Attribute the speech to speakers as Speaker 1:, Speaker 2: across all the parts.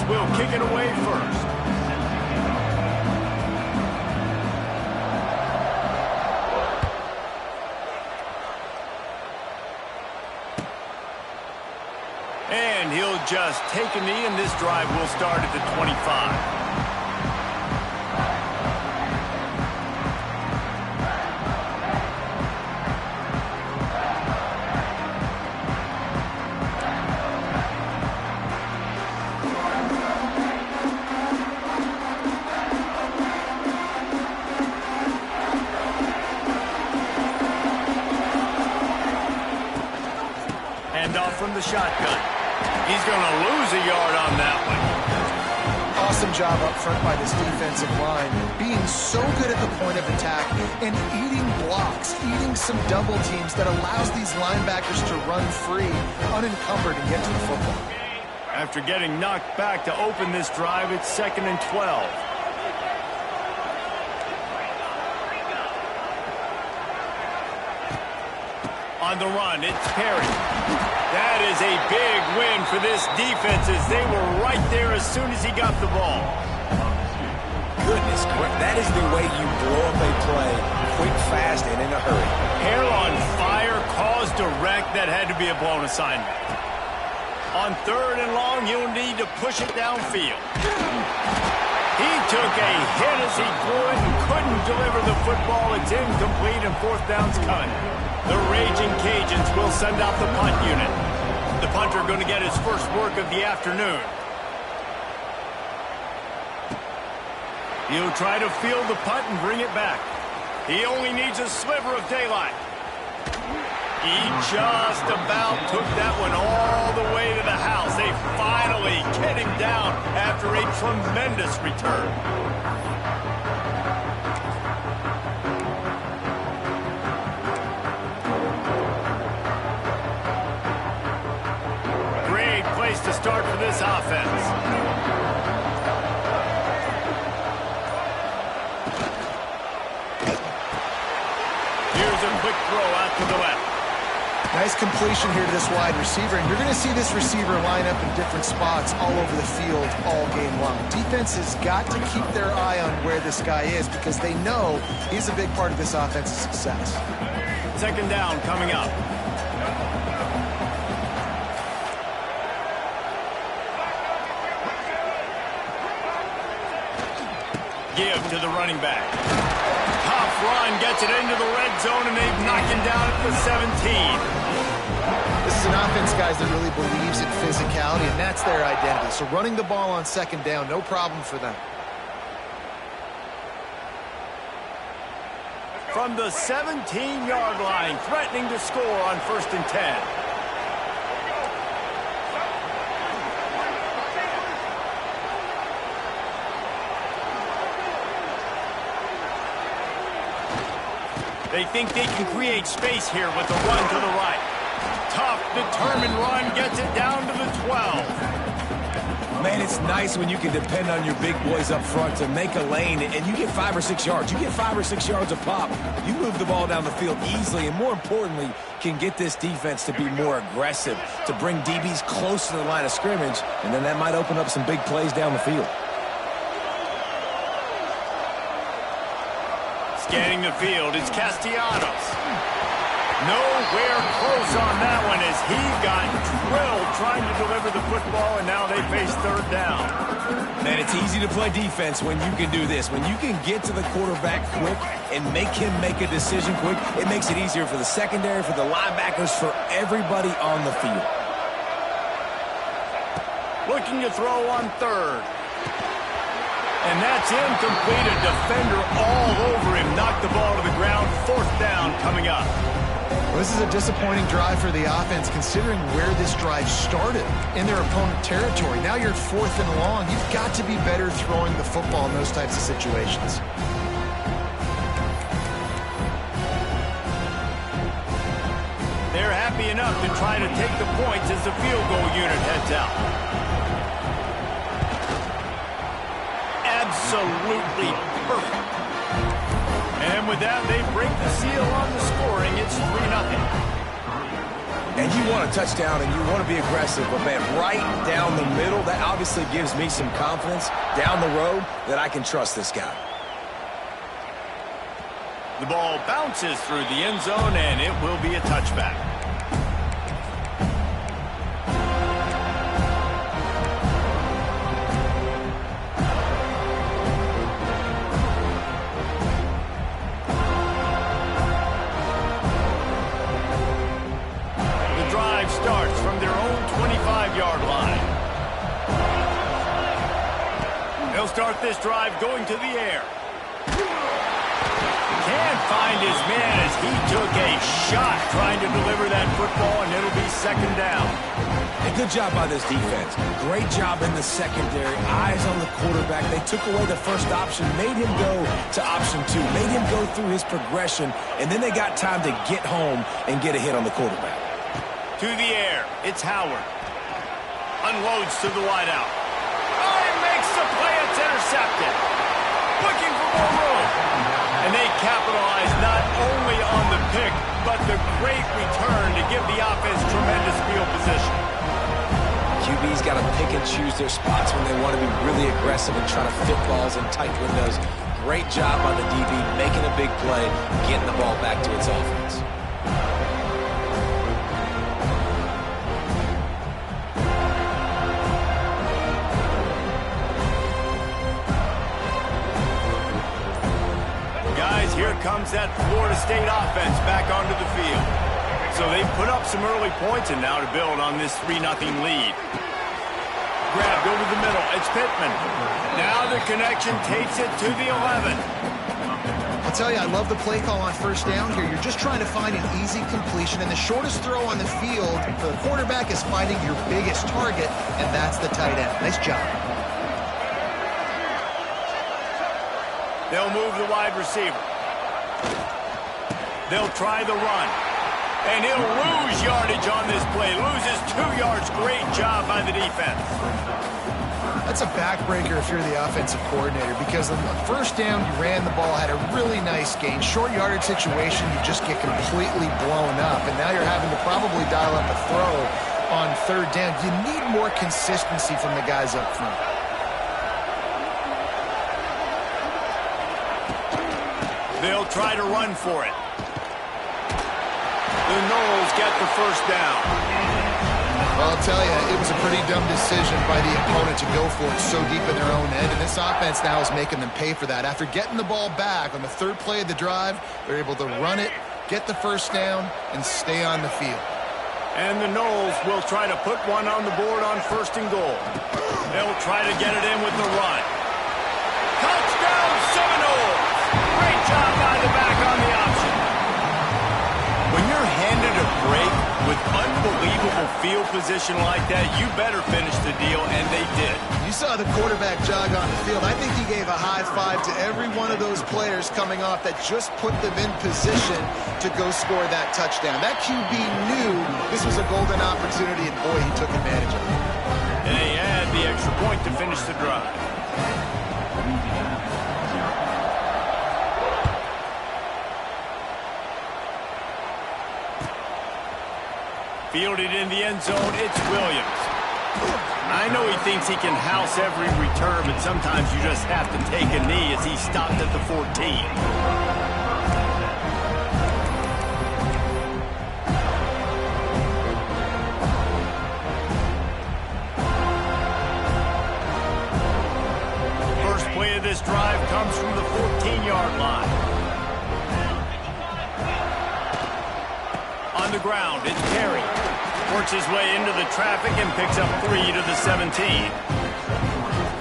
Speaker 1: will kick it away first. And he'll just take a knee, and this drive will start at the 25. Off from the shotgun. He's going to lose a yard on that one.
Speaker 2: Awesome job up front by this defensive line. Being so good at the point of attack and eating blocks, eating some double teams that allows these linebackers to run free, unencumbered, and get to the football.
Speaker 1: After getting knocked back to open this drive, it's 2nd and 12. On the run, it's Perry. That is a big win for this defense as they were right there as soon as he got the ball.
Speaker 3: Goodness, that is the way you blow up a play, quick, fast, and in a hurry.
Speaker 1: Hair on fire, cause direct. That had to be a blown assignment. On 3rd and long, you'll need to push it downfield. He took a hit as he threw it and couldn't deliver the football. It's incomplete, and 4th down's coming. The Raging Cajuns will send out the punt unit. The punter going to get his first work of the afternoon. He'll try to field the punt and bring it back. He only needs a sliver of daylight. He just about took that one all the way to the house. They finally get him down after a tremendous return. To start for this offense. Here's a quick throw out to the left.
Speaker 2: Nice completion here to this wide receiver, and you're going to see this receiver line up in different spots all over the field all game long. Defense has got to keep their eye on where this guy is because they know he's a big part of this offense's success.
Speaker 1: 2nd down coming up. Give to the running back. Tough run, gets it into the red zone, and they've knocked him down at the 17.
Speaker 2: This is an offense, guys, that really believes in physicality, and that's their identity. So running the ball on 2nd down, no problem for them.
Speaker 1: From the 17-yard line, threatening to score on 1st and 10. They think they can create space here with a run to the right. Tough, determined run, gets it down to the 12.
Speaker 3: Man, it's nice when you can depend on your big boys up front to make a lane, and you get 5 or 6 yards. You get 5 or 6 yards a pop. You move the ball down the field easily, and more importantly, can get this defense to be more aggressive, to bring DBs close to the line of scrimmage, and then that might open up some big plays down the field.
Speaker 1: Scanning the field, it's Castellanos. Nowhere close on that one as he got drilled trying to deliver the football, and now they face 3rd down.
Speaker 3: Man, it's easy to play defense when you can do this. When you can get to the quarterback quick and make him make a decision quick, it makes it easier for the secondary, for the linebackers, for everybody on the field.
Speaker 1: Looking to throw on 3rd. And that's incomplete. A defender all over him. Knocked the ball to the ground. 4th down coming up.
Speaker 2: Well, this is a disappointing drive for the offense considering where this drive started in their opponent territory. Now you're at 4th and long. You've got to be better throwing the football in those types of situations.
Speaker 1: They're happy enough to try to take the points as the field goal unit heads out. Absolutely perfect. And with that, they break the seal on the scoring. It's 3-0.
Speaker 3: And you want a touchdown and you want to be aggressive, but man, right down the middle, that obviously gives me some confidence down the road that I can trust this guy.
Speaker 1: The ball bounces through the end zone, and it will be a touchback. The drive starts from their own 25-yard line. They'll start this drive going to the air. Can't find his man as he took a shot trying to deliver that football, and it'll be second down.
Speaker 3: A good job by this defense. Great job in the secondary. Eyes on the quarterback. They took away the first option, made him go to option 2, made him go through his progression, and then they got time to get home and get a hit on the quarterback.
Speaker 1: To the air, it's Howard. Unloads to the wideout. Oh, he makes the play. It's intercepted. Looking for more room. And they capitalize not only on the pick, but the great return to give the offense tremendous field position.
Speaker 3: QB's got to pick and choose their spots when they want to be really aggressive and try to fit balls in tight windows. Great job by the DB making a big play, getting the ball back to its offense.
Speaker 1: Here comes that Florida State offense back onto the field. So they've put up some early points and now to build on this 3-0 lead. Grabbed over the middle. It's Pittman. Now the connection takes it to the 11.
Speaker 2: I'll tell you, I love the play call on first down here. You're just trying to find an easy completion, and the shortest throw on the field for the quarterback is finding your biggest target, and that's the tight end. Nice job.
Speaker 1: They'll move the wide receiver. They'll try the run. And he'll lose yardage on this play. Loses 2 yards. Great job by the defense.
Speaker 2: That's a backbreaker if you're the offensive coordinator, because on the first down, you ran the ball, had a really nice gain. Short yardage situation, you just get completely blown up. And now you're having to probably dial up a throw on third down. You need more consistency from the guys up front.
Speaker 1: They'll try to run for it. The Noles get the first down.
Speaker 2: Well, I'll tell you, it was a pretty dumb decision by the opponent to go for it so deep in their own end, and this offense now is making them pay for that. After getting the ball back on the third play of the drive, they're able to run it, get the first down, and stay on the field.
Speaker 1: And the Noles will try to put one on the board on first and goal. They'll try to get it in with the run. Touchdown, Seminoles! Great job by the back on the option. When you're handed a break with unbelievable field position like that, you better finish the deal, and they did.
Speaker 2: You saw the quarterback jog on the field. I think he gave a high five to every one of those players coming off that just put them in position to go score that touchdown. That QB knew this was a golden opportunity, and boy, he took advantage of it.
Speaker 1: And he had the extra point to finish the drive. Fielded in the end zone, it's Williams. I know he thinks he can house every return, but sometimes you just have to take a knee as he stopped at the 14. First play of this drive comes from the 14-yard line. On the ground, it's Perry. Works his way into the traffic and picks up 3 to the 17.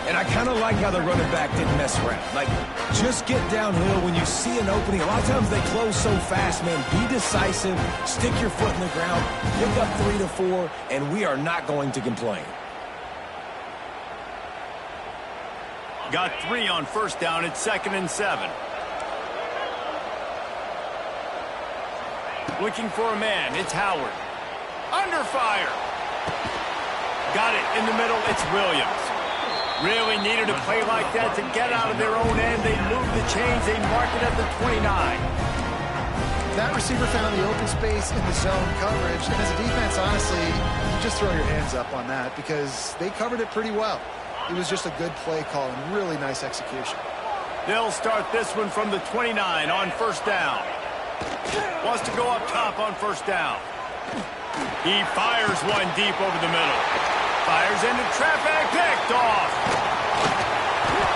Speaker 3: And I kind of like how the running back didn't mess around. Like, just get downhill when you see an opening. A lot of times they close so fast, man. Be decisive, stick your foot in the ground, pick up 3 to 4, and we are not going to complain.
Speaker 1: Got 3 on first down. It's 2nd and 7. Looking for a man. It's Howard. Under fire. Got it in the middle. It's Williams. Really needed a play like that to get out of their own end. They move the chains. They mark it at the 29.
Speaker 2: That receiver found the open space in the zone coverage, and as a defense, honestly, you just throw your hands up on that because they covered it pretty well. It was just a good play call and really nice execution.
Speaker 1: They'll start this one from the 29 on first down. Wants to go up top on first down. He fires one deep over the middle. Fires into traffic, picked off.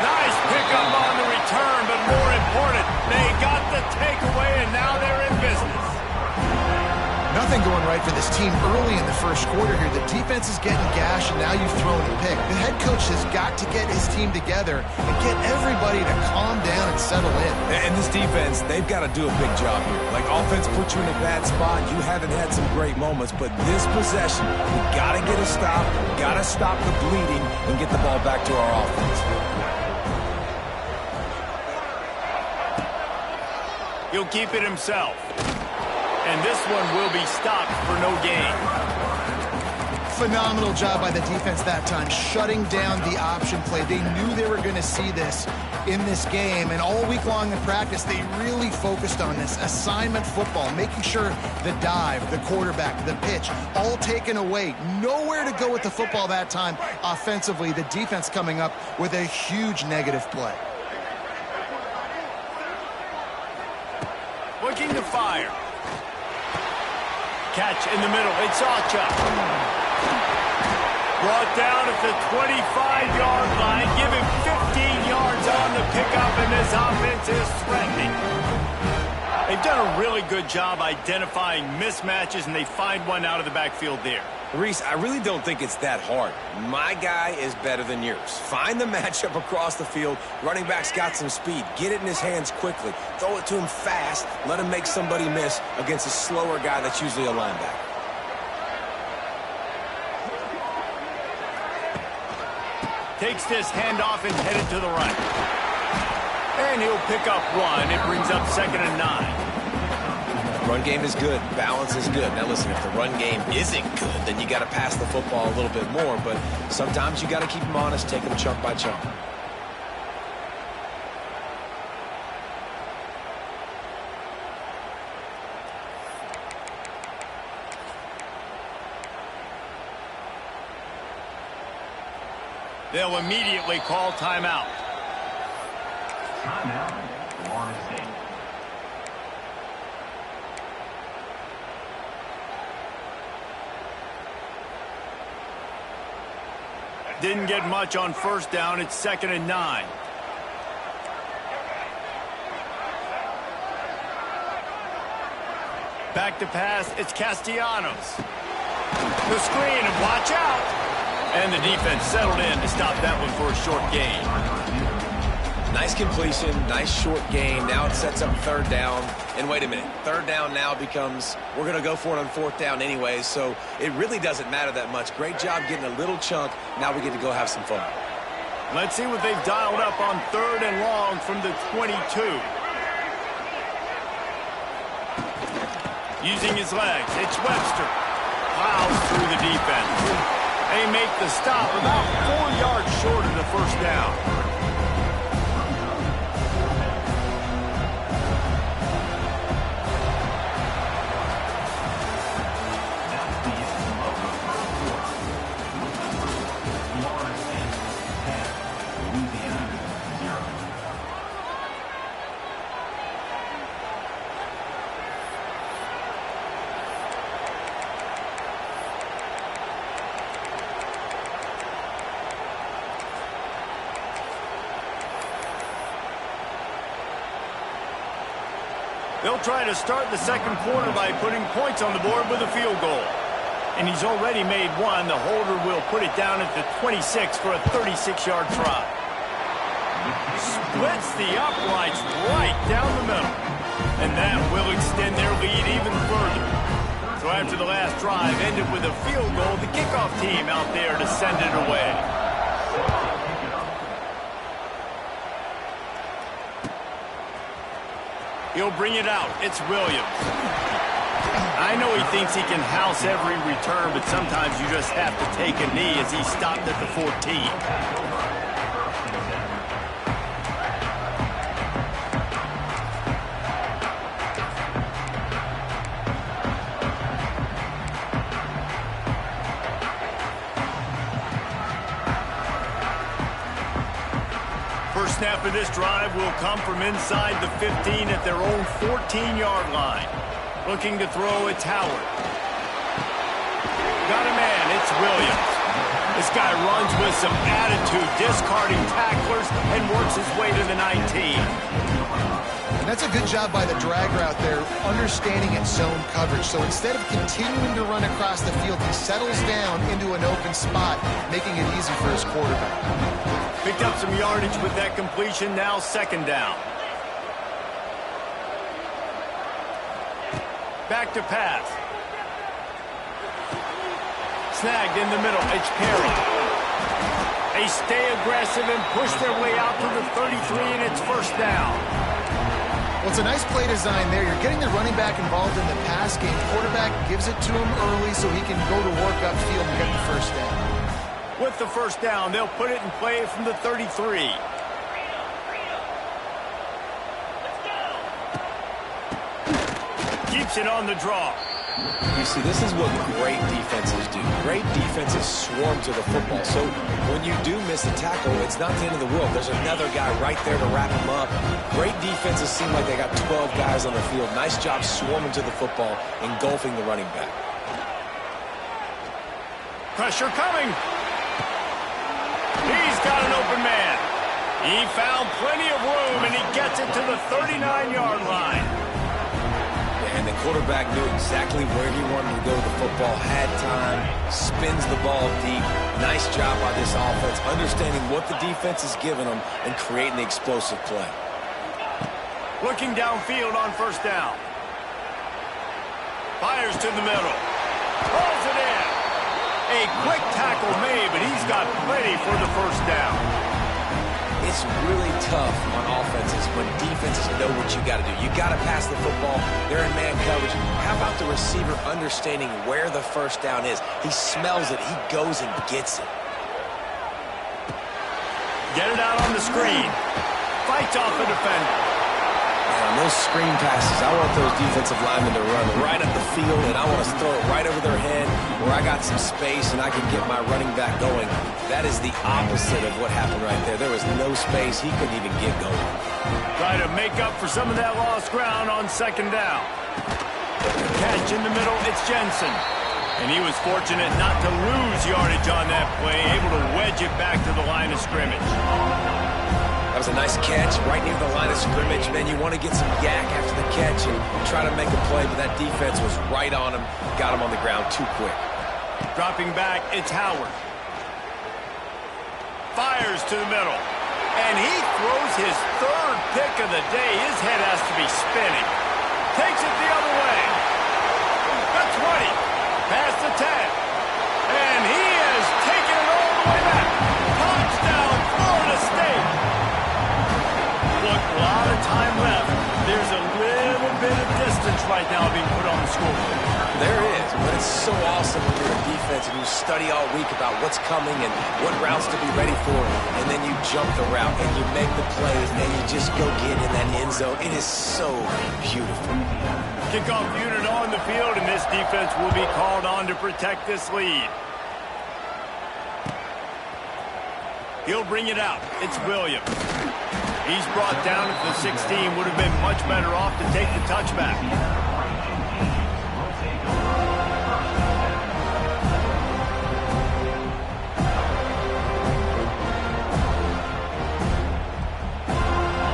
Speaker 1: Nice pickup on the return, but more important, they got the takeaway, and now they're in business.
Speaker 2: Nothing going right for this team early in the first quarter here. The defense is getting gashed, and now you've thrown a pick. The head coach has got to get his team together and get everybody to calm down and settle in.
Speaker 3: And this defense, they've got to do a big job here. Like, offense put you in a bad spot. You haven't had some great moments, but this possession, we got to get a stop, got to stop the bleeding, and get the ball back to our offense.
Speaker 1: He'll keep it himself. And this one will be stopped for no gain.
Speaker 2: Phenomenal job by the defense that time, shutting down the option play. They knew they were going to see this in this game, and all week long in practice, they really focused on this assignment football, making sure the dive, the quarterback, the pitch, all taken away. Nowhere to go with the football that time offensively. The defense coming up with a huge negative play.
Speaker 1: Looking to fire. Catch in the middle. It's Acha. Brought down at the 25-yard line. Give him 15 yards on the pickup, and this offense is threatening. They've done a really good job identifying mismatches, and they find one out of the backfield there.
Speaker 3: Reese, I really don't think it's that hard. My guy is better than yours. Find the matchup across the field. Running back's got some speed. Get it in his hands quickly. Throw it to him fast. Let him make somebody miss against a slower guy that's usually a linebacker.
Speaker 1: Takes this handoff and headed to the right. And he'll pick up one. It brings up 2nd and 9.
Speaker 3: Run game is good. Balance is good. Now listen, if the run game isn't good, then you got to pass the football a little bit more. But sometimes you got to keep them honest, take them chunk by chunk.
Speaker 1: They'll immediately call timeout.
Speaker 4: Timeout, Florida State.
Speaker 1: Didn't get much on first down. It's 2nd and 9. Back to pass. It's Castellanos. The screen, and watch out. And the defense settled in to stop that one for a short gain.
Speaker 3: Nice completion, nice short gain. Now it sets up 3rd down. And wait a minute, 3rd down now becomes, we're going to go for it on 4th down anyways, so it really doesn't matter that much. Great job getting a little chunk. Now we get to go have some fun.
Speaker 1: Let's see what they've dialed up on 3rd and long from the 22. Using his legs, it's Webster. Plows through the defense. They make the stop about 4 yards short of the first down. They'll try to start the second quarter by putting points on the board with a field goal. And he's already made one. The holder will put it down at the 26 for a 36-yard try. Splits the uprights right down the middle. And that will extend their lead even further. So after the last drive ended with a field goal, the kickoff team out there to send it away. He'll bring it out. It's Williams. I know he thinks he can house every return, but sometimes you just have to take a knee as he stopped at the 14. snap of this drive will come from inside the 15 at their own 14-yard line. Looking to throw, it's Howard. Got a man, it's Williams. This guy runs with some attitude, discarding tacklers, and works his way to the 19.
Speaker 2: And that's a good job by the drag route there, understanding its zone coverage. So instead of continuing to run across the field, he settles down into an open spot, making it easy for his quarterback.
Speaker 1: Picked up some yardage with that completion, now second down. Back to pass. Snagged in the middle, it's Perry. They stay aggressive and push their way out to the 33, and it's first down.
Speaker 2: Well, it's a nice play design there. You're getting the running back involved in the pass game. Quarterback gives it to him early so he can go to work upfield and get the first down.
Speaker 1: With the first down, they'll put it in play from the 33. Keeps it on the draw.
Speaker 3: You see, this is what great defenses do. Great defenses swarm to the football. So when you do miss a tackle, it's not the end of the world. There's another guy right there to wrap him up. Great defenses seem like they got 12 guys on the field. Nice job swarming to the football, engulfing the running back.
Speaker 1: Pressure coming. He's got an open man. He found plenty of room, and he gets it to the 39-yard line.
Speaker 3: And the quarterback knew exactly where he wanted to go with the football, had time, spins the ball deep. Nice job by this offense, understanding what the defense is giving them and creating the explosive play.
Speaker 1: Looking downfield on first down. Fires to the middle. Pulls it in. A quick tackle made, but he's got plenty for the first down.
Speaker 3: It's really tough on offenses when defenses know what you got to do. You got to pass the football. They're in man coverage. How about the receiver understanding where the first down is? He smells it. He goes and gets it.
Speaker 1: Get it out on the screen. Fights off the defender.
Speaker 3: On those screen passes, I want those defensive linemen to run right up the field, and I want to throw it right over their head where I got some space and I can get my running back going. That is the opposite of what happened right there. There was no space. He couldn't even get going.
Speaker 1: Try to make up for some of that lost ground on second down. Catch in the middle, it's Jensen. And he was fortunate not to lose yardage on that play, able to wedge it back to the line of scrimmage.
Speaker 3: That was a nice catch right near the line of scrimmage. Man, you want to get some yak after the catch and try to make a play, but that defense was right on him, got him on the ground too quick.
Speaker 1: Dropping back, it's Howard. Fires to the middle. And he throws his third pick of the day. His head has to be spinning. Takes it the other way. That's 20. Past the 10. And he has taken it all the way back. Touchdown, Florida State. Look, a lot of time left. There's a little bit of distance right now being put on the scoreboard.
Speaker 3: There is, but it's so awesome when you're a defense and you study all week about what's coming and what routes to be ready for, and then you jump the route and you make the plays and you just go get in that end zone. It is so beautiful.
Speaker 1: Kickoff unit on the field, and this defense will be called on to protect this lead. He'll bring it out. It's Williams. He's brought down at the 16. Would have been much better off to take the touchback.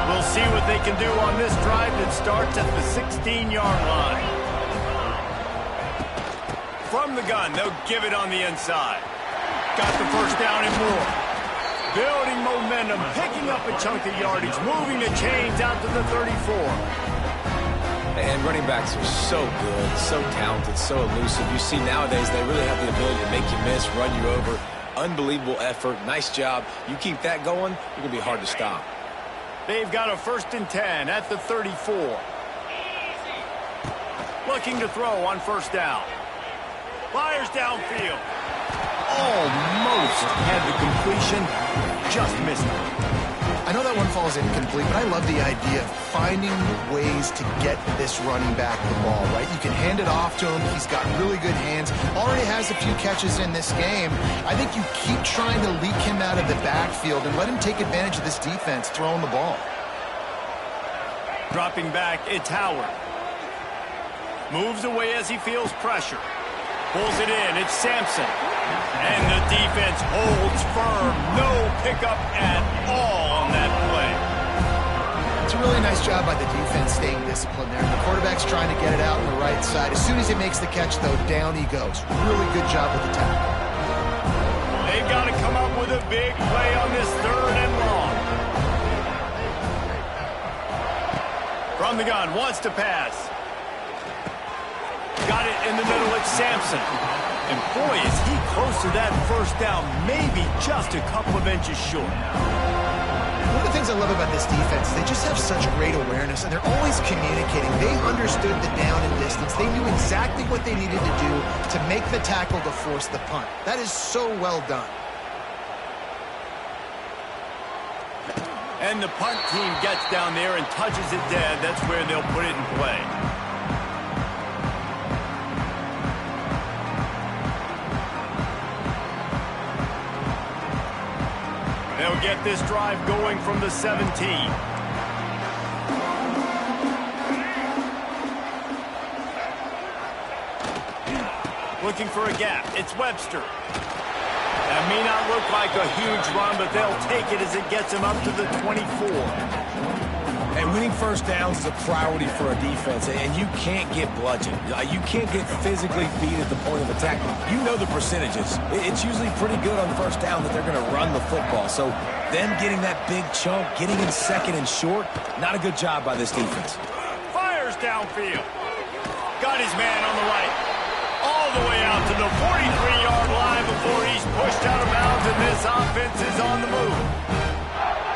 Speaker 1: We'll see what they can do on this drive that starts at the 16-yard line. From the gun, they'll give it on the inside. Got the first down and more. Building momentum, picking up a chunk of yardage, moving the chains out to the 34.
Speaker 3: And running backs are so good, so talented, so elusive. You see nowadays they really have the ability to make you miss, run you over. Unbelievable effort. Nice job. You keep that going, you're going to be hard to stop.
Speaker 1: They've got a 1st and 10 at the 34. Looking to throw on first down. Fires downfield. Almost had the completion, just missed it.
Speaker 2: I know that one falls incomplete, but I love the idea of finding ways to get this running back the ball, right? You can hand it off to him. He's got really good hands. Already has a few catches in this game. I think you keep trying to leak him out of the backfield and let him take advantage of this defense throwing the ball.
Speaker 1: Dropping back, it's Howard. Moves away as he feels pressure. Pulls it in, it's Sampson. And the defense holds firm. No pickup at all on that play.
Speaker 2: It's a really nice job by the defense staying disciplined there. The quarterback's trying to get it out on the right side. As soon as he makes the catch, though, down he goes. Really good job with the tackle.
Speaker 1: They've got to come up with a big play on this 3rd and long. From the gun, wants to pass. Got it in the middle, it's Sampson. And boy, is he close to that first down, maybe just a couple of inches short.
Speaker 2: One of the things I love about this defense, they just have such great awareness, and they're always communicating. They understood the down and distance. They knew exactly what they needed to do to make the tackle to force the punt. That is so well done.
Speaker 1: And the punt team gets down there and touches it dead. That's where they'll put it in play. They'll get this drive going from the 17. Looking for a gap. It's Webster. That may not look like a huge run, but they'll take it as it gets them up to the 24.
Speaker 3: And winning first downs is a priority for a defense, and you can't get bludgeoned. You can't get physically beat at the point of attack. You know the percentages. It's usually pretty good on first down that they're going to run the football. So them getting that big chunk, getting in second and short, not a good job by this defense.
Speaker 1: Fires downfield. Got his man on the right. All the way out to the 43-yard line before he's pushed out of bounds, and this offense is on the move.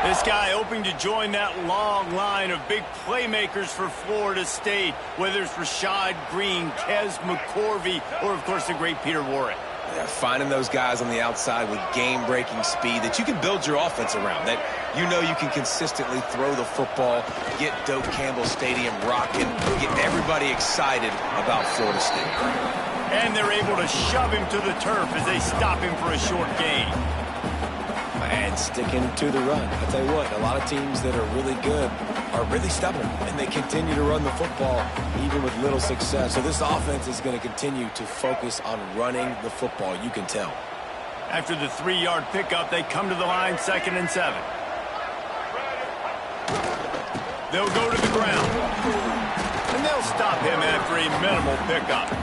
Speaker 1: This guy hoping to join that long line of big playmakers for Florida State, whether it's Rashad Green, Kez McCorvey, or, of course, the great Peter Warrick.
Speaker 3: Yeah, finding those guys on the outside with game-breaking speed that you can build your offense around, that you know you can consistently throw the football, get Doak Campbell Stadium rocking, get everybody excited about Florida State.
Speaker 1: And they're able to shove him to the turf as they stop him for a short gain.
Speaker 3: And sticking to the run. I'll tell you what, a lot of teams that are really good are really stubborn, and they continue to run the football even with little success. So this offense is going to continue to focus on running the football, you can tell.
Speaker 1: After the 3-yard pickup, they come to the line 2nd and 7. They'll go to the ground. And they'll stop him after a minimal pickup.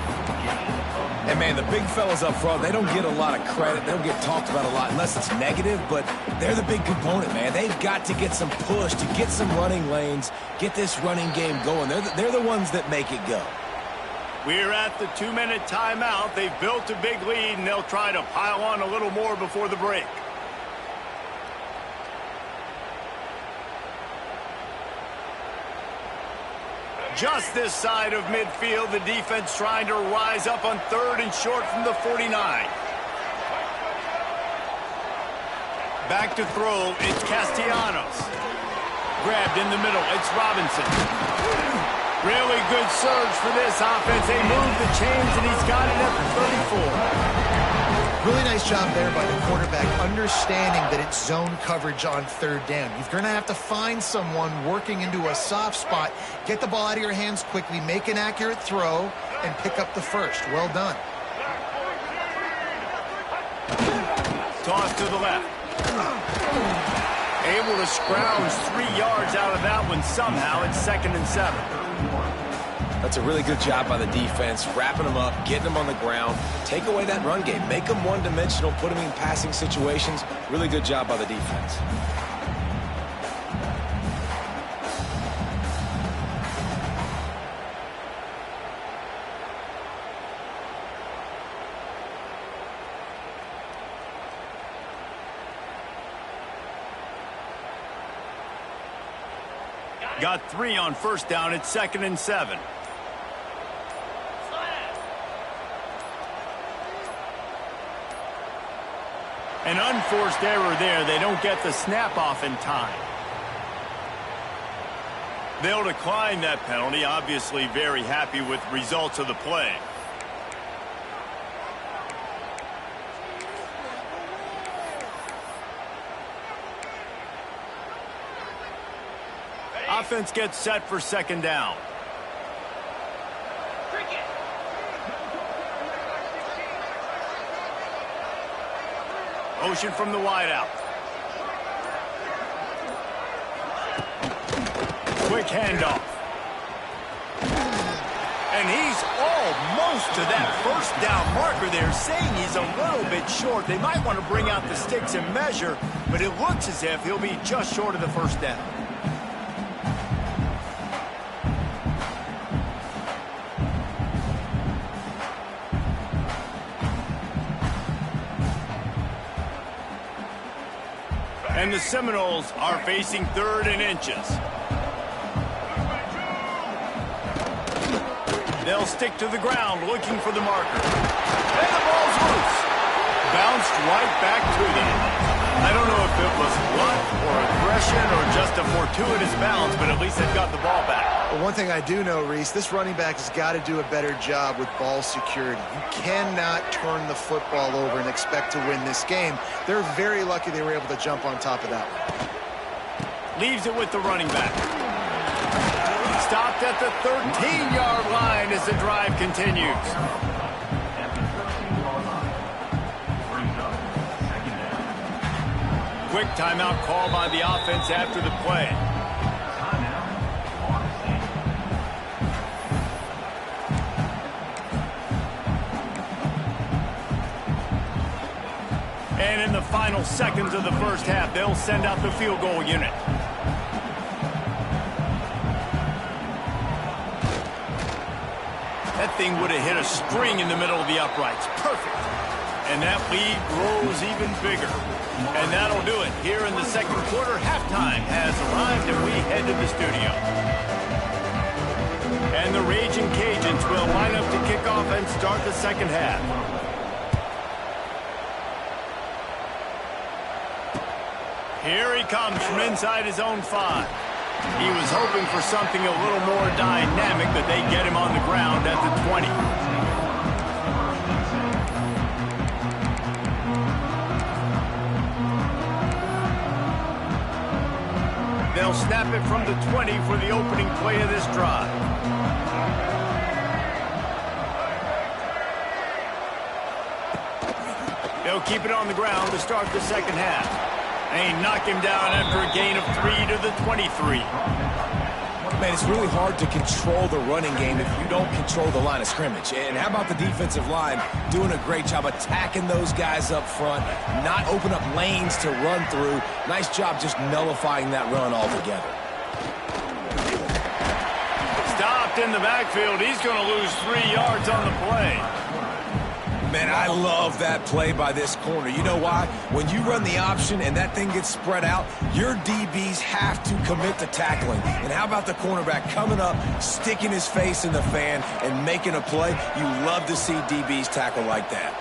Speaker 3: And, man, the big fellas up front, they don't get a lot of credit. They don't get talked about a lot unless it's negative, but they're the big component, man. They've got to get some push, to get some running lanes, get this running game going. They're the ones that make it go.
Speaker 1: We're at the 2-minute timeout. They've built a big lead, and they'll try to pile on a little more before the break. Just this side of midfield, the defense trying to rise up on 3rd and short from the 49. Back to throw, it's Castellanos. Grabbed in the middle, it's Robinson. Really good surge for this offense. They move the chains, and he's got it at the 34.
Speaker 2: Really nice job there by the quarterback, understanding that it's zone coverage on 3rd down. You're going to have to find someone working into a soft spot, get the ball out of your hands quickly, make an accurate throw, and pick up the first. Well done.
Speaker 1: Toss to the left. Able to scrounge 3 yards out of that one somehow. It's 2nd and 7.
Speaker 3: That's a really good job by the defense, wrapping them up, getting them on the ground, take away that run game, make them one-dimensional, put them in passing situations. Really good job by the defense.
Speaker 1: Got 3 on first down. It's 2nd and 7. An unforced error there. They don't get the snap off in time. They'll decline that penalty, obviously very happy with the results of the play. Offense gets set for second down. Motion from the wideout. Quick handoff. And he's almost to that first down marker there, saying he's a little bit short. They might want to bring out the sticks and measure, but it looks as if he'll be just short of the first down. And the Seminoles are facing 3rd and inches. They'll stick to the ground looking for the marker. And the ball's loose. Bounced right back to them. I don't know if it was luck or aggression or just a fortuitous bounce, but at least they've got the ball back.
Speaker 2: Well, one thing I do know, Reese, this running back has got to do a better job with ball security. You cannot turn the football over and expect to win this game. They're very lucky they were able to jump on top of that one.
Speaker 1: Leaves it with the running back. Stopped at the 13-yard line as the drive continues. Quick timeout call by the offense after the play. And in the final seconds of the first half, they'll send out the field goal unit. That thing would have hit a string in the middle of the uprights. Perfect. And that lead grows even bigger. And that'll do it. Here in the second quarter, halftime has arrived, and we head to the studio. And the Raging Cajuns will line up to kick off and start the second half. Here he comes from inside his own 5. He was hoping for something a little more dynamic, but they get him on the ground at the 20. They'll snap it from the 20 for the opening play of this drive. They'll keep it on the ground to start the second half. They knock him down after a gain of 3 to the 23.
Speaker 3: Man, it's really hard to control the running game if you don't control the line of scrimmage. And how about the defensive line doing a great job attacking those guys up front, not open up lanes to run through. Nice job just nullifying that run altogether.
Speaker 1: Stopped in the backfield. He's going to lose 3 yards on the play.
Speaker 3: Man, I love that play by this corner. You know why? When you run the option and that thing gets spread out, your DBs have to commit to tackling. And how about the cornerback coming up, sticking his face in the fan, and making a play? You love to see DBs tackle like that.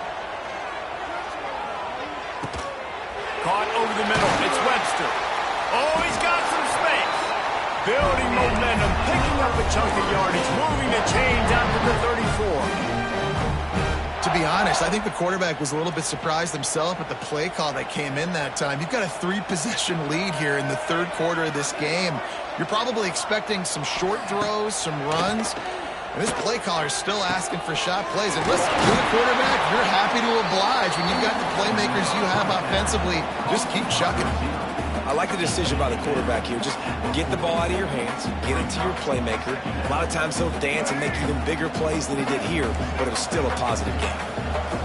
Speaker 1: Caught over the middle. It's Webster. Oh, he's got some space. Building momentum, picking up a chunk of yardage, moving the chains out to the 34.
Speaker 2: To be honest, I think the quarterback was a little bit surprised himself at the play call that came in that time. You've got a 3-possession lead here in the third quarter of this game. You're probably expecting some short throws, some runs. And this play caller is still asking for shot plays. And listen, you're the quarterback, you're happy to oblige. When you've got the playmakers you have offensively, just keep chucking.
Speaker 3: I like the decision by the quarterback here. Just get the ball out of your hands, get it to your playmaker. A lot of times he'll dance and make even bigger plays than he did here, but it was still a positive game.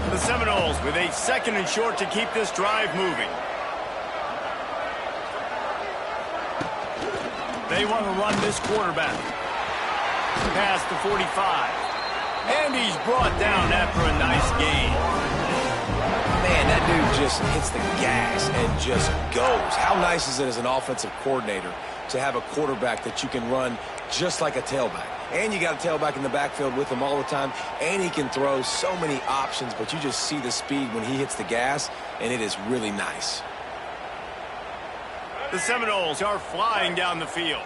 Speaker 1: The Seminoles with a 2nd and short to keep this drive moving. They want to run this quarterback. Past the 45. And he's brought down after a nice gain.
Speaker 3: Man, that dude just hits the gas and just goes. How nice is it as an offensive coordinator to have a quarterback that you can run just like a tailback? And you got a tailback in the backfield with him all the time, and he can throw so many options, but you just see the speed when he hits the gas, and it is really nice.
Speaker 1: The Seminoles are flying down the field.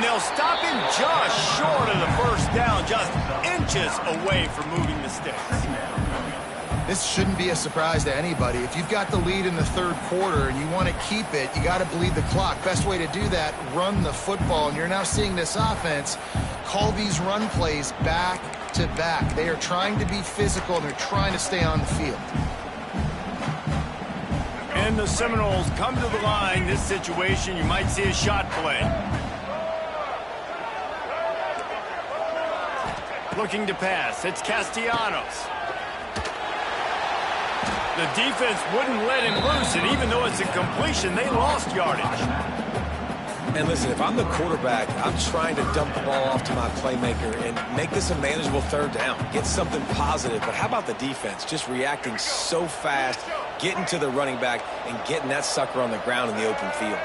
Speaker 1: And they'll stop him just short of the first down, just inches away from moving the sticks.
Speaker 2: This shouldn't be a surprise to anybody. If you've got the lead in the third quarter and you want to keep it, you got to bleed the clock. Best way to do that, run the football. And you're now seeing this offense call these run plays back to back. They are trying to be physical, and they're trying to stay on the field.
Speaker 1: And the Seminoles come to the line. This situation, you might see a shot play. Looking to pass. It's Castellanos. The defense wouldn't let him loose, and even though it's a completion, they lost yardage.
Speaker 3: And listen, if I'm the quarterback, I'm trying to dump the ball off to my playmaker and make this a manageable third down. Get something positive. But how about the defense? Just reacting so fast, getting to the running back, and getting that sucker on the ground in the open field.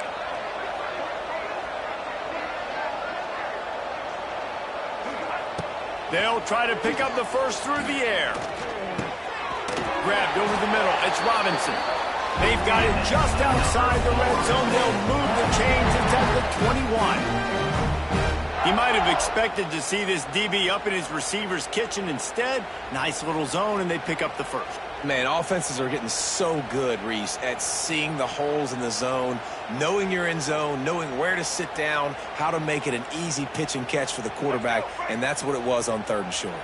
Speaker 1: They'll try to pick up the first through the air. Grabbed over the middle. It's Robinson. They've got it just outside the red zone. They'll move the chains inside the 21. He might have expected to see this DB up in his receiver's kitchen. Instead, nice little zone, and they pick up the first.
Speaker 3: Man, offenses are getting so good, Reese, at seeing the holes in the zone, knowing you're in zone, knowing where to sit down, how to make it an easy pitch and catch for the quarterback, and that's what it was on 3rd and short.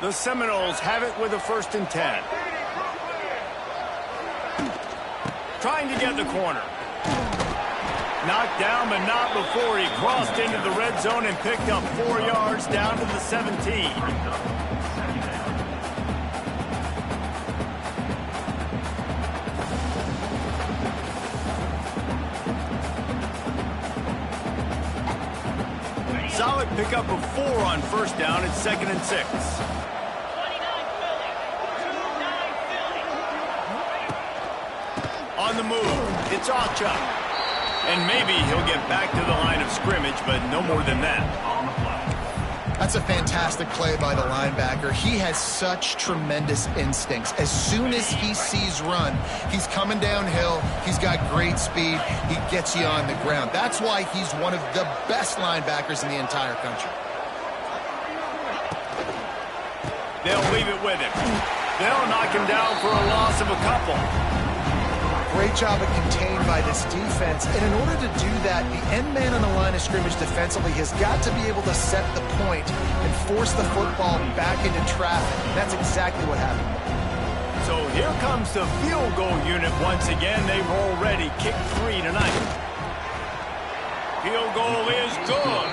Speaker 1: The Seminoles have it with a 1st and 10. Trying to get the corner. Knocked down, but not before he crossed into the red zone and picked up 4 yards down to the 17. Solid pickup of 4 on 1st down. It's 2nd and 6. On the move, it's Ocha. And maybe he'll get back to the line of scrimmage, but no more than that.
Speaker 2: That's a fantastic play by the linebacker. He has such tremendous instincts. As soon as he sees run, he's coming downhill. He's got great speed. He gets you on the ground. That's why he's one of the best linebackers in the entire country.
Speaker 1: They'll leave it with him. They'll knock him down for a loss of a couple.
Speaker 2: Great job of contained by this defense. And in order to do that, the end man on the line of scrimmage defensively has got to be able to set the point and force the football back into traffic. And that's exactly what happened.
Speaker 1: So here comes the field goal unit once again. They've already kicked 3 tonight. Field goal is good.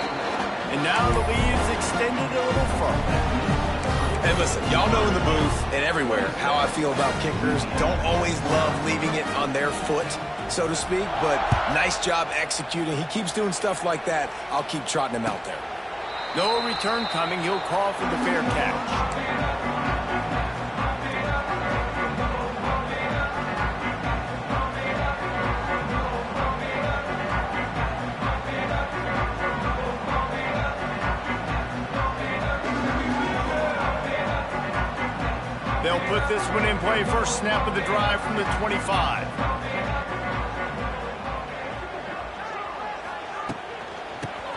Speaker 1: And now the lead is extended a little further.
Speaker 3: And listen, y'all know in the booth and everywhere how I feel about kickers. Don't always love leaving it on their foot, so to speak, but nice job executing. He keeps doing stuff like that. I'll keep trotting him out there.
Speaker 1: No return coming. He'll call for the fair catch. They'll put this one in play. First snap of the drive from the 25.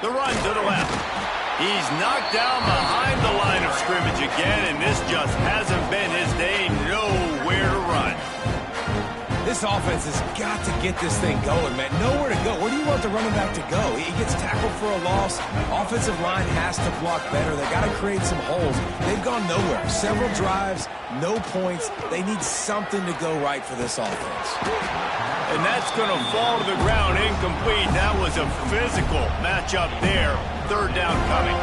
Speaker 1: The run to the left. He's knocked down behind the line of scrimmage again, and this just hasn't been his day. Nowhere to run.
Speaker 3: This offense has got to get this thing going, man. Nowhere to go. Where do you want the running back to go? He gets tackled for a loss. Offensive line has to block better. They got to create some holes. They've gone nowhere. Several drives, no points. They need something to go right for this offense.
Speaker 1: And that's going to fall to the ground incomplete. That was a physical matchup there. 3rd down coming.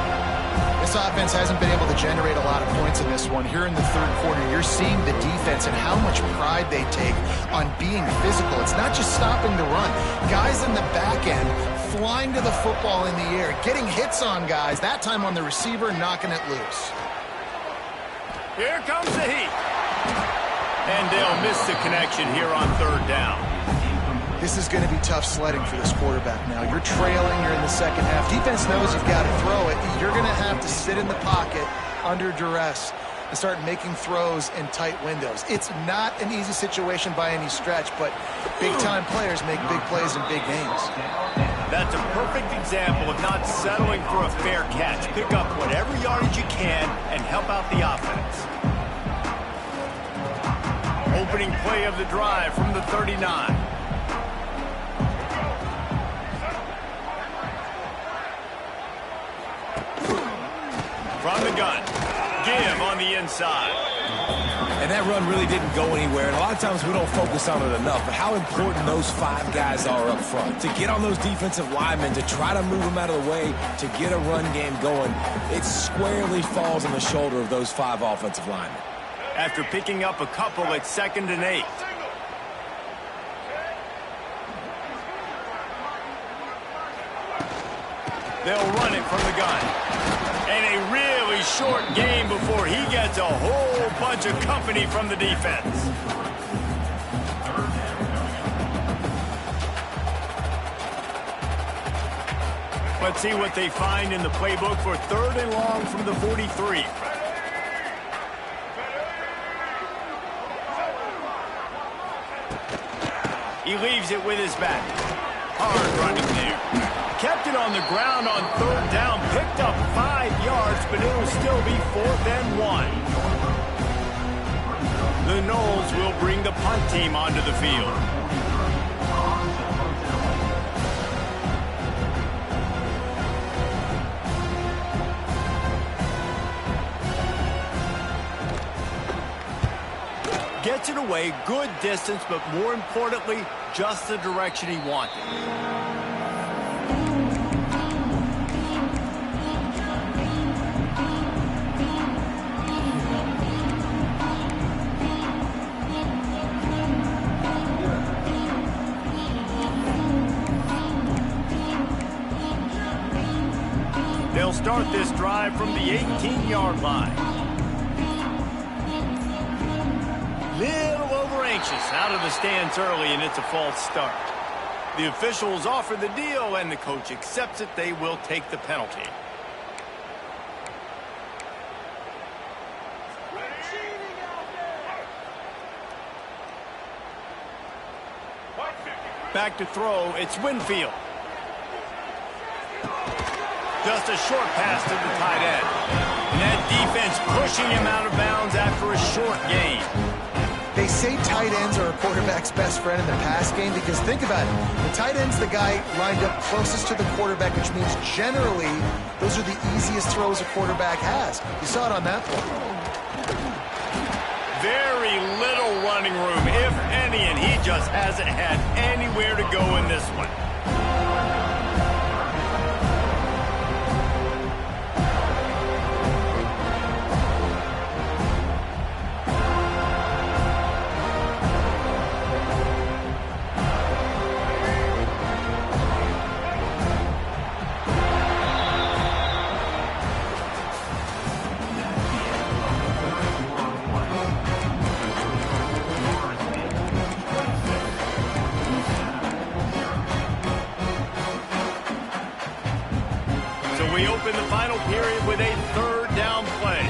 Speaker 2: This offense hasn't been able to generate a lot of points in this one. Here in the 3rd quarter, you're seeing the defense and how much pride they take on being physical. It's not just stopping the run. Guys in the back end flying to the football in the air, getting hits on guys, that time on the receiver, knocking it loose.
Speaker 1: Here comes the heat. And they'll miss the connection here on 3rd down.
Speaker 2: This is going to be tough sledding for this quarterback now. You're trailing, you're in the second half. Defense knows you've got to throw it. You're going to have to sit in the pocket under duress and start making throws in tight windows. It's not an easy situation by any stretch, but big-time players make big plays in big games.
Speaker 1: That's a perfect example of not settling for a fair catch. Pick up whatever yardage you can and help out the offense. Opening play of the drive from the 39. From the gun. Give on the inside.
Speaker 3: And that run really didn't go anywhere, and a lot of times we don't focus on it enough, but how important those 5 guys are up front. To get on those defensive linemen, to try to move them out of the way, to get a run game going, it squarely falls on the shoulder of those 5 offensive linemen.
Speaker 1: After picking up a couple at 2nd and 8. They'll run it from the gun. And a really short game before he gets a whole bunch of company from the defense. Let's see what they find in the playbook for 3rd and long from the 43. He leaves it with his back. Hard running there. Kept it on the ground on 3rd down. Picked up 5 yards, but it will still be 4th and 1. The Noles will bring the punt team onto the field. Gets it away, good distance, but more importantly, just the direction he wanted. They'll start this drive from the 18-yard line. Little over anxious out of the stands early, and it's a false start. The officials offer the deal, and the coach accepts it. They will take the penalty. Back to throw, it's Winfield. Just a short pass to the tight end. And that defense pushing him out of bounds after a short gain.
Speaker 2: They say tight ends are a quarterback's best friend in the pass game because think about it. The tight end's the guy lined up closest to the quarterback, which means generally those are the easiest throws a quarterback has. You saw it on that play.
Speaker 1: Very little running room, if any, and he just hasn't had anywhere to go in this one. We open the final period with a 3rd down play.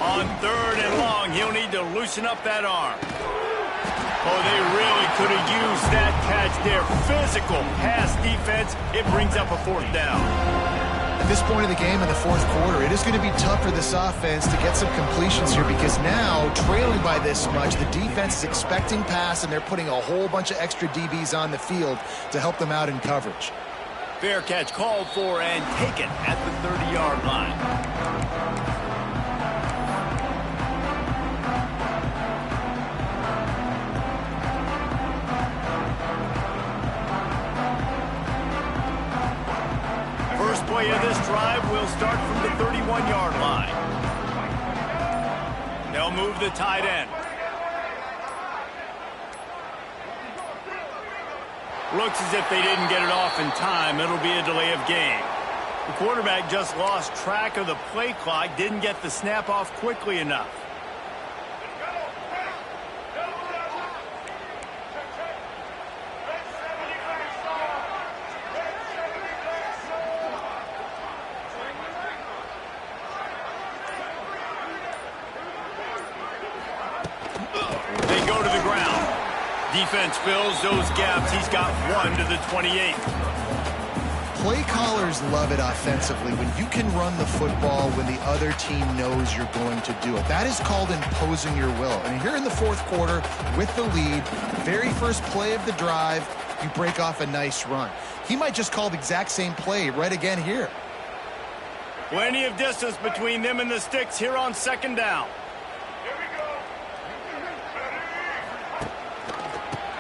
Speaker 1: On 3rd and long, he'll need to loosen up that arm. Oh, they really could have used that catch there. Physical pass defense. It brings up a 4th down.
Speaker 2: At this point of the game in the 4th quarter, it is going to be tough for this offense to get some completions here because now, trailing by this much, the defense is expecting pass, and they're putting a whole bunch of extra DBs on the field to help them out in coverage.
Speaker 1: Fair catch called for and taken at the 30-yard line. First play of this drive will start from the 31-yard line. They'll move the tight end. Looks as if they didn't get it off in time. It'll be a delay of game. The quarterback just lost track of the play clock, didn't get the snap off quickly enough. They go to the ground. Defense fills those gaps. He's got 1 to the 28.
Speaker 2: Play callers love it offensively when you can run the football when the other team knows you're going to do it. That is called imposing your will. And here in the fourth quarter with the lead, very first play of the drive, you break off a nice run. He might just call the exact same play right again here.
Speaker 1: Plenty of distance between them and the sticks here on second down.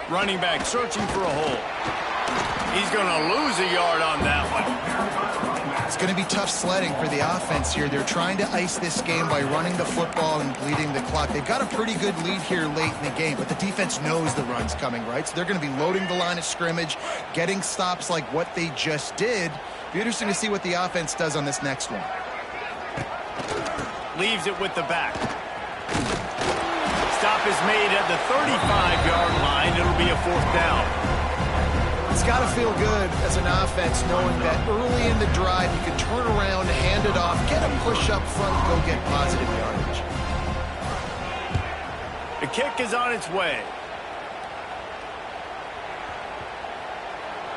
Speaker 1: Running back searching for a hole. He's going to lose a yard on that one.
Speaker 2: It's going to be tough sledding for the offense here. They're trying to ice this game by running the football and bleeding the clock. They've got a pretty good lead here late in the game, but the defense knows the run's coming, right? So they're going to be loading the line of scrimmage, getting stops like what they just did. Be interesting to see what the offense does on this next one.
Speaker 1: Leaves it with the back. Stop is made at the 35-yard line. It'll be a fourth down.
Speaker 2: It's got to feel good as an offense knowing that early in the drive you can turn around, hand it off, get a push up front, go get positive yardage.
Speaker 1: The kick is on its way.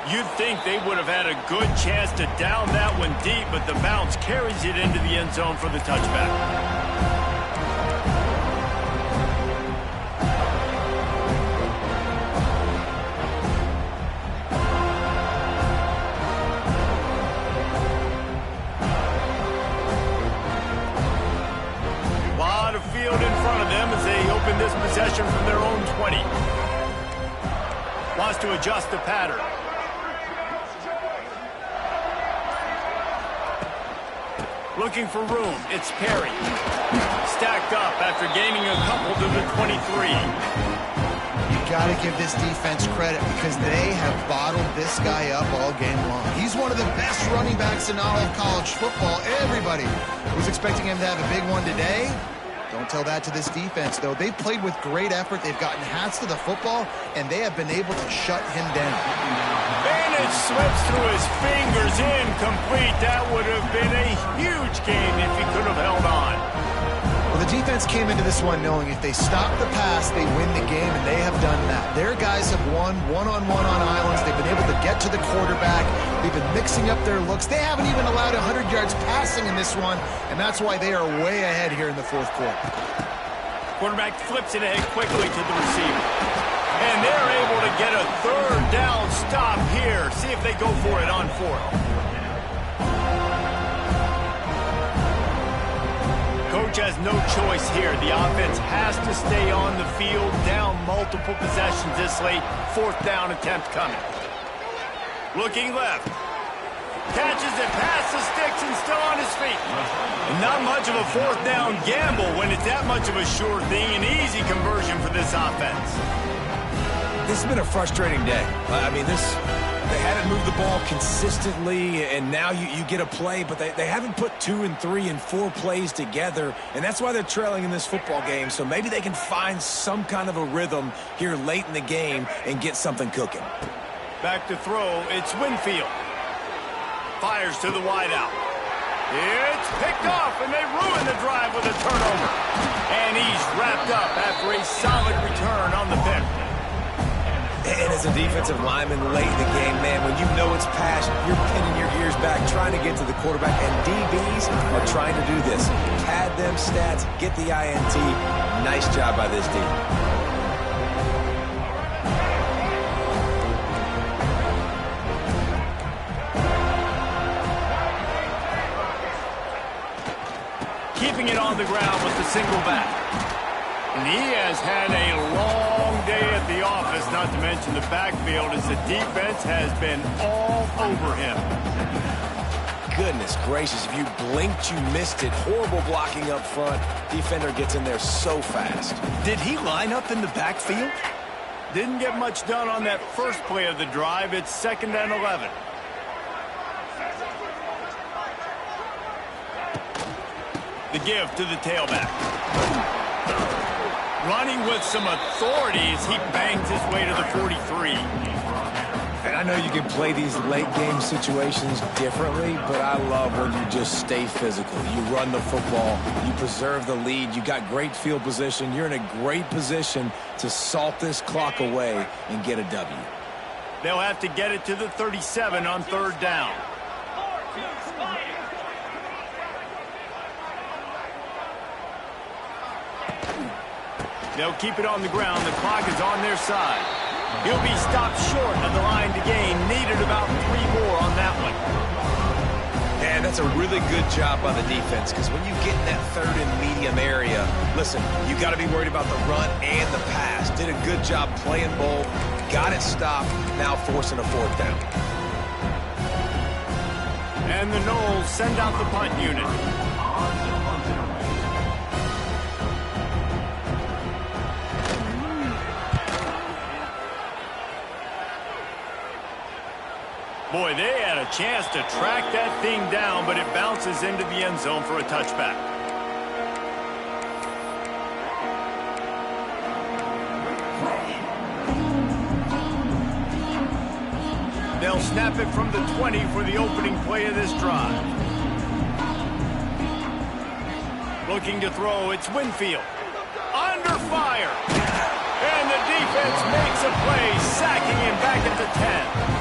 Speaker 1: You'd think they would have had a good chance to down that one deep, but the bounce carries it into the end zone for the touchback. A lot of field in front of them as they open this possession from their own 20. Wants to adjust the pattern. Looking for room. It's Perry. Stacked up after gaining a couple to the 23.
Speaker 2: You got to give this defense credit because they have bottled this guy up all game long. He's one of the best running backs in all of college football. Everybody was expecting him to have a big one today. Don't tell that to this defense, though. They've played with great effort. They've gotten hats to the football, and they have been able to shut him down.
Speaker 1: Bandage slips through his fingers, incomplete. That would have been a huge gain if he could have held on.
Speaker 2: Well, the defense came into this one knowing if they stop the pass, they win the game, and they have done that. Their guys have won one-on-one on islands. They've been able to get to the quarterback. They've been mixing up their looks. They haven't even allowed 100 yards passing in this one, and that's why they are way ahead here in the fourth quarter.
Speaker 1: Quarterback flips it ahead quickly to the receiver. And they're able to get a third down stop here. See if they go for it on fourth. Coach has no choice here. The offense has to stay on the field, down multiple possessions this late. Fourth down attempt coming. Looking left. Catches it past the sticks and still on his feet. And not much of a fourth down gamble when it's that much of a sure thing. An easy conversion for this offense.
Speaker 3: This has been a frustrating day. I mean, they haven't moved the ball consistently, and now you get a play, but they haven't put 2 and 3 and 4 plays together, and that's why they're trailing in this football game. So maybe they can find some kind of a rhythm here late in the game and get something cooking.
Speaker 1: Back to throw, it's Winfield. Fires to the wideout. It's picked off, and they ruin the drive with a turnover. And he's wrapped up after a solid return on the pick.
Speaker 3: And as a defensive lineman late in the game, man, when you know it's passed, you're pinning your ears back, trying to get to the quarterback, and DBs are trying to do this. Pad them stats, get the INT. Nice job by this D.
Speaker 1: Keeping it on the ground with the single back. And he has had a long day at the office, not to mention the backfield, as the defense has been all over him.
Speaker 3: Goodness gracious, if you blinked, you missed it. Horrible blocking up front. Defender gets in there so fast.
Speaker 1: Did he line up in the backfield? Didn't get much done on that first play of the drive. It's 2nd and 11. The give to the tailback. Running with some authority as he bangs his way to the 43.
Speaker 3: And I know you can play these late-game situations differently, but I love when you just stay physical. You run the football, you preserve the lead, you got great field position, you're in a great position to salt this clock away and get a W.
Speaker 1: They'll have to get it to the 37 on 3rd down. They'll keep it on the ground. The clock is on their side. He'll be stopped short of the line to gain. Needed about 3 more on that one.
Speaker 3: And that's a really good job by the defense, because when you get in that 3rd and medium area, listen, you got to be worried about the run and the pass. Did a good job playing both. Got it stopped. Now forcing a 4th down.
Speaker 1: And the Noles send out the punt unit. Boy, they had a chance to track that thing down, but it bounces into the end zone for a touchback. They'll snap it from the 20 for the opening play of this drive. Looking to throw, it's Winfield. Under fire. And the defense makes a play, sacking him back at the 10.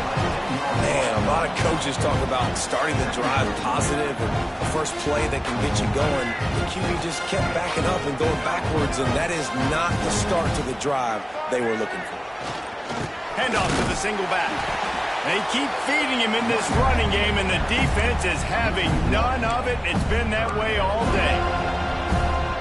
Speaker 3: Man, a lot of coaches talk about starting the drive positive and the first play that can get you going. The QB just kept backing up and going backwards, and that is not the start to the drive they were looking for.
Speaker 1: Handoff to the single back. They keep feeding him in this running game, and the defense is having none of it. It's been that way all day.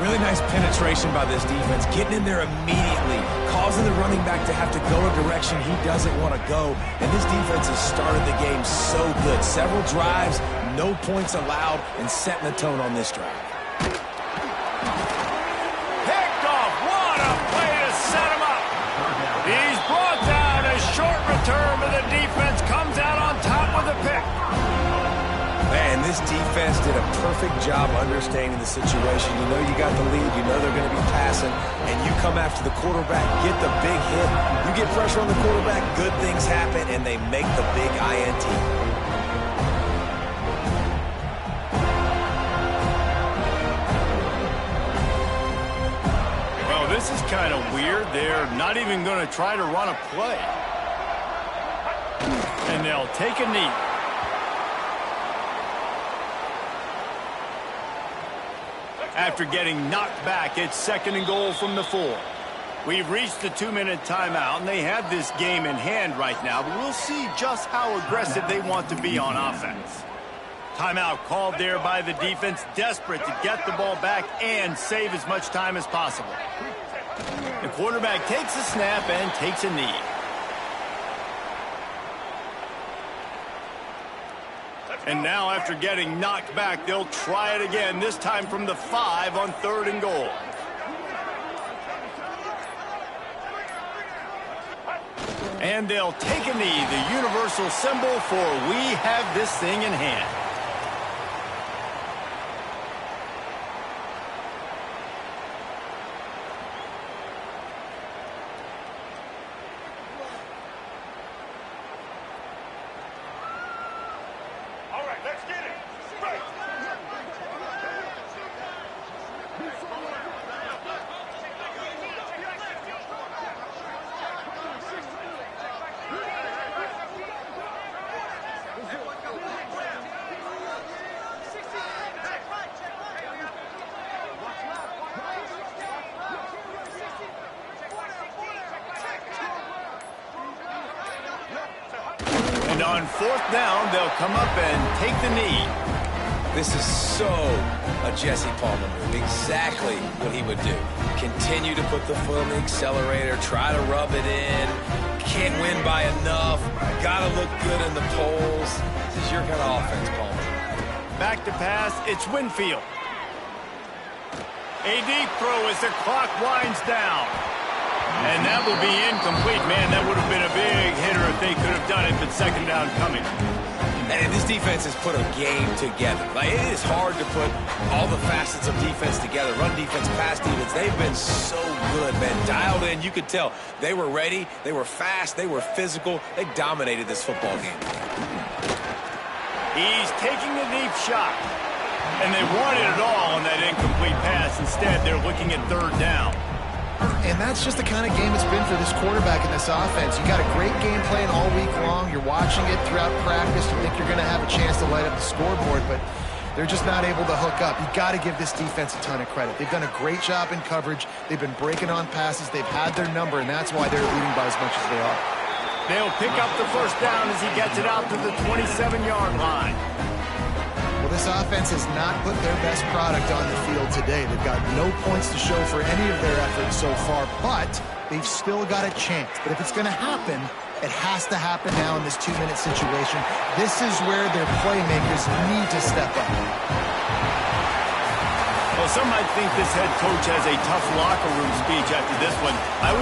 Speaker 3: Really nice penetration by this defense, getting in there immediately, causing the running back to have to go a direction he doesn't want to go. And this defense has started the game so good. Several drives, no points allowed, and setting the tone on this drive.
Speaker 1: Picked off. What a play to set him up. He's brought down. A short return, but the defense comes out on top with a pick.
Speaker 3: Man, this defense did a perfect job understanding the situation. You know you got the lead, you know they're going to be passing, and you come after the quarterback, get the big hit. You get pressure on the quarterback, good things happen, and they make the big INT.
Speaker 1: Well, this is kind of weird. They're not even going to try to run a play. And they'll take a knee. After getting knocked back, it's 2nd and goal from the 4. We've reached the 2-minute timeout, and they have this game in hand right now, but we'll see just how aggressive they want to be on offense. Timeout called there by the defense, desperate to get the ball back and save as much time as possible. The quarterback takes a snap and takes a knee. And now, after getting knocked back, they'll try it again, this time from the 5 on 3rd and goal. And they'll take a knee, the universal symbol for we have this thing in hand. And on 4th down, they'll come up and take the knee.
Speaker 3: This is so a Jesse Palmer move. Exactly what he would do. Continue to put the foot on the accelerator, try to rub it in. Can't win by enough. Gotta look good in the polls. This is your kind of offense, Palmer.
Speaker 1: Back to pass, it's Winfield. A deep throw as the clock winds down. And that will be incomplete. Man, that would have been a big hitter if they could have done it, but 2nd down coming.
Speaker 3: And this defense has put a game together. Like, it is hard to put all the facets of defense together. Run defense, pass defense. They've been so good, man. Dialed in. You could tell they were ready. They were fast. They were physical. They dominated this football game.
Speaker 1: He's taking a deep shot. And they wanted it all on that incomplete pass. Instead, they're looking at third down.
Speaker 2: And that's just the kind of game it's been for this quarterback in this offense. You got a great game plan all week long. You're watching it throughout practice. You think you're going to have a chance to light up the scoreboard, but they're just not able to hook up. You got to give this defense a ton of credit. They've done a great job in coverage. They've been breaking on passes. They've had their number, and that's why they're leading by as much as they are.
Speaker 1: They'll pick up the first down as he gets it out to the 27-yard line.
Speaker 2: Well, this offense has not put their best product on the field today. They've got no points to show for any of their efforts so far, but they've still got a chance. But if it's going to happen, it has to happen now in this 2-minute situation. This is where their playmakers need to step up.
Speaker 1: Well, some might think this head coach has a tough locker room speech after this one. I would